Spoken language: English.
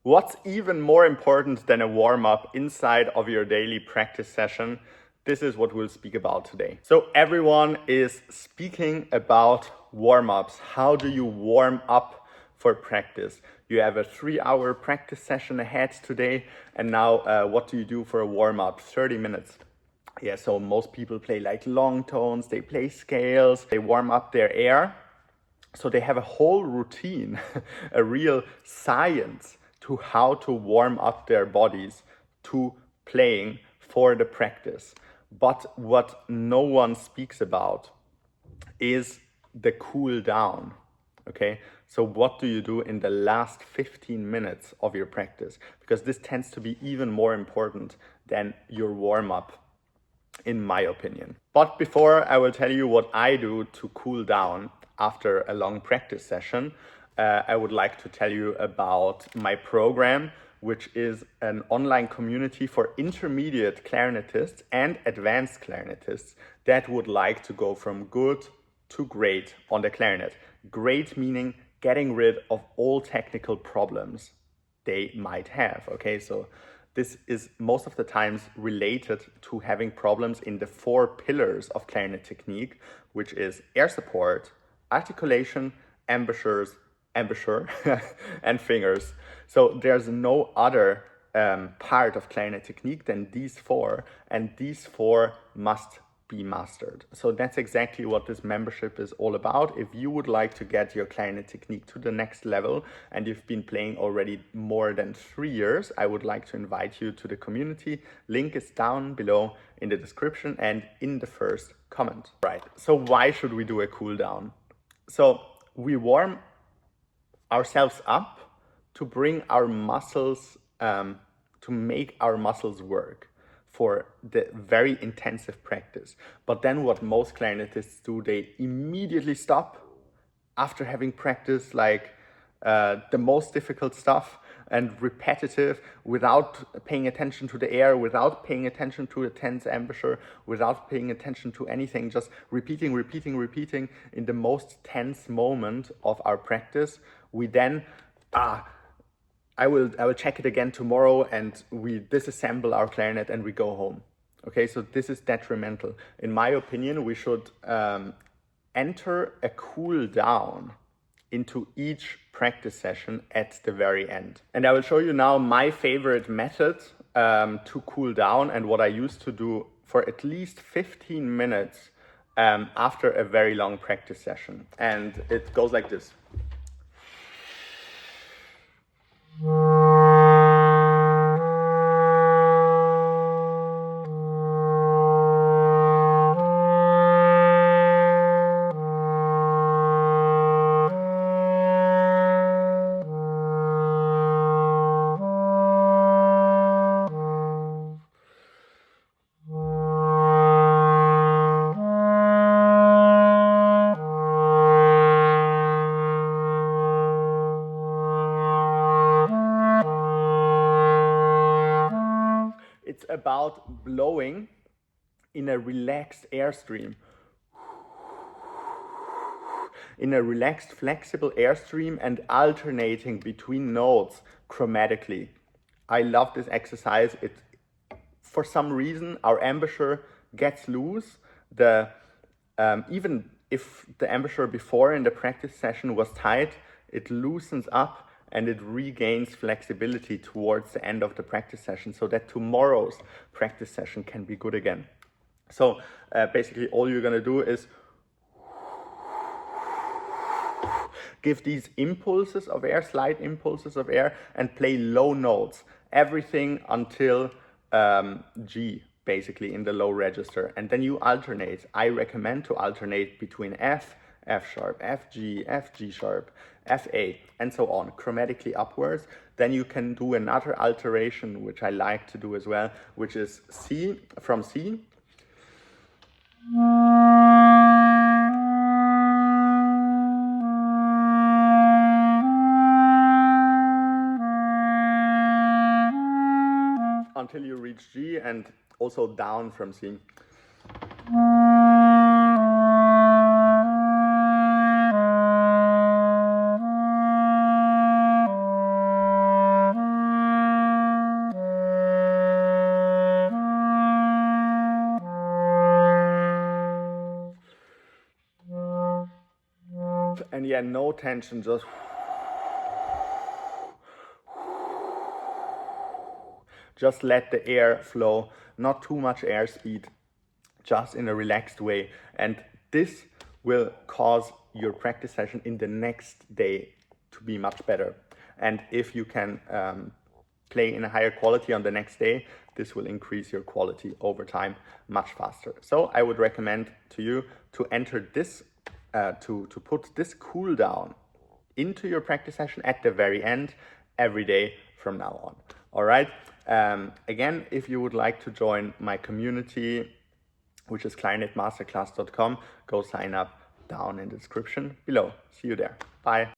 What's even more important than a warm-up inside of your daily practice session? This is what we'll speak about today. So everyone is speaking about warm-ups. How do you warm up for practice? You have a 3-hour practice session ahead today, and now what do you do for a warm-up? 30 minutes. Yeah, so most people play like long tones, they play scales, they warm up their air. So they have a whole routine, a real science to how to warm up their bodies to playing for the practice. But what no one speaks about is the cool down. Okay, so what do you do in the last 15 minutes of your practice? Because this tends to be even more important than your warm up, in my opinion. But before I will tell you what I do to cool down after a long practice session, I would like to tell you about my program, which is an online community for intermediate clarinetists and advanced clarinetists that would like to go from good to great on the clarinet. Great meaning getting rid of all technical problems they might have. Okay, so this is most of the times related to having problems in the 4 pillars of clarinet technique, which is air support, articulation, embouchure, and fingers. So there's no other part of clarinet technique than these 4, and these 4 must be mastered. So that's exactly what this membership is all about. If you would like to get your clarinet technique to the next level and you've been playing already more than 3 years, I would like to invite you to the community. Link is down below in the description and in the first comment. Right, so why should we do a cool down? So we warm ourselves up to bring our muscles, to make our muscles work for the very intensive practice. But then what most clarinetists do, they immediately stop after having practiced like the most difficult stuff and repetitive, without paying attention to the air, without paying attention to the tense embouchure, without paying attention to anything, just repeating in the most tense moment of our practice. We then I will check it again tomorrow, and we disassemble our clarinet and we go home. Okay, so this is detrimental. In my opinion, we should enter a cool down into each practice session at the very end. And I will show you now my favorite method to cool down and what I used to do for at least 15 minutes after a very long practice session. And it goes like this. It's about blowing in a relaxed airstream. In a relaxed, flexible airstream and alternating between notes chromatically. I love this exercise. For some reason, our embouchure gets loose. Even if the embouchure before in the practice session was tight, it loosens up and it regains flexibility towards the end of the practice session so that tomorrow's practice session can be good again. So basically all you're gonna do is give these impulses of air, slight impulses of air, and play low notes. Everything until G, basically in the low register. And then you alternate. I recommend to alternate between F, F sharp, F, G sharp, F, A, and so on, chromatically upwards. Then you can do another alteration, which I like to do as well, which is C, from C. Until you reach G, and also down from C. And yeah, no tension, just let the air flow, not too much airspeed, just in a relaxed way. And this will cause your practice session in the next day to be much better. And if you can play in a higher quality on the next day, this will increase your quality over time much faster. So I would recommend to you to enter this, to put this cool down into your practice session at the very end every day from now on. All right. Again, if you would like to join my community, which is clarinetmasterclass.com, go sign up down in the description below. See you there. Bye.